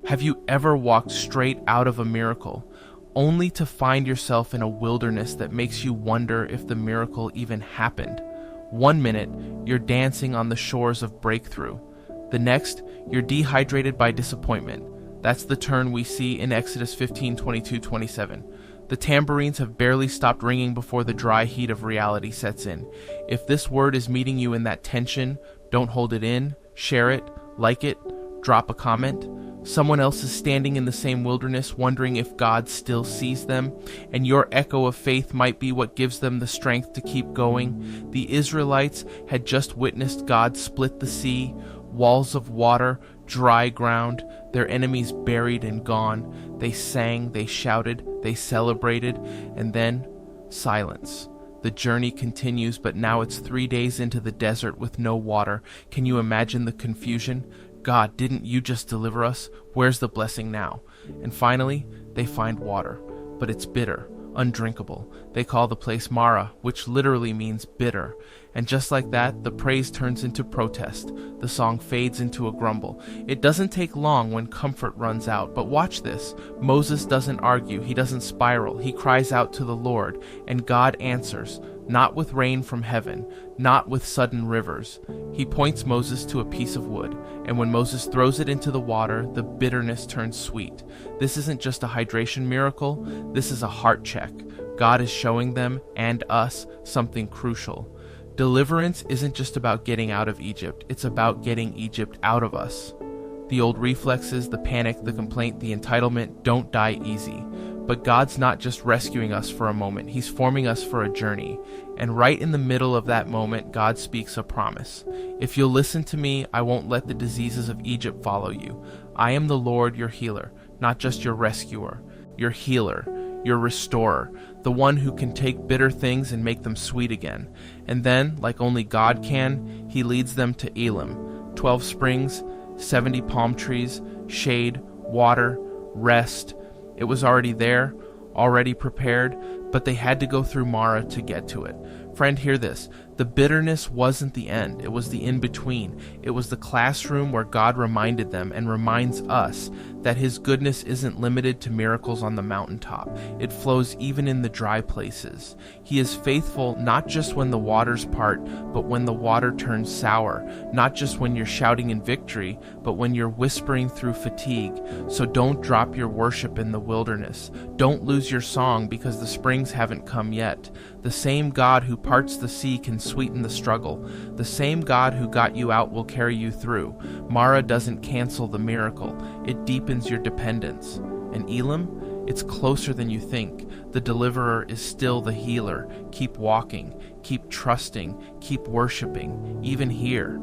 Have you ever walked straight out of a miracle, only to find yourself in a wilderness that makes you wonder if the miracle even happened? One minute, you're dancing on the shores of breakthrough. The next, you're dehydrated by disappointment. That's the turn we see in Exodus 15:22-27. The tambourines have barely stopped ringing before the dry heat of reality sets in. If this word is meeting you in that tension, don't hold it in, share it, like it, drop a comment. Someone else is standing in the same wilderness wondering if God still sees them, and your echo of faith might be what gives them the strength to keep going. The Israelites had just witnessed God split the sea, walls of water, dry ground, their enemies buried and gone. They sang, they shouted, they celebrated, and then silence. The journey continues, but now it's 3 days into the desert with no water. Can you imagine the confusion? God, didn't you just deliver us? Where's the blessing now? And finally, they find water, but it's bitter, undrinkable. They call the place Marah, which literally means bitter. And just like that, the praise turns into protest. The song fades into a grumble. It doesn't take long when comfort runs out, but watch this. Moses doesn't argue, he doesn't spiral. He cries out to the Lord, and God answers, not with rain from heaven, not with sudden rivers. He points Moses to a piece of wood, and when Moses throws it into the water, the bitterness turns sweet. This isn't just a hydration miracle, this is a heart check. God is showing them, and us, something crucial. Deliverance isn't just about getting out of Egypt, it's about getting Egypt out of us. The old reflexes, the panic, the complaint, the entitlement don't die easy. But God's not just rescuing us for a moment, He's forming us for a journey. And right in the middle of that moment, God speaks a promise. If you'll listen to me, I won't let the diseases of Egypt follow you. I am the Lord, your healer, not just your rescuer, your healer, your restorer, the one who can take bitter things and make them sweet again. And then, like only God can, He leads them to Elim. 12 springs, 70 palm trees, shade, water, rest. It was already there, already prepared, but they had to go through Marah to get to it. Friend, hear this. The bitterness wasn't the end. It was the in-between. It was the classroom where God reminded them and reminds us that His goodness isn't limited to miracles on the mountaintop. It flows even in the dry places. He is faithful not just when the waters part, but when the water turns sour. Not just when you're shouting in victory, but when you're whispering through fatigue. So don't drop your worship in the wilderness. Don't lose your song because the springs haven't come yet. The same God who parts the sea can sweeten the struggle. The same God who got you out will carry you through. Marah doesn't cancel the miracle. It deepens your dependence. And Elim? It's closer than you think. The deliverer is still the healer. Keep walking, keep trusting, keep worshiping, even here.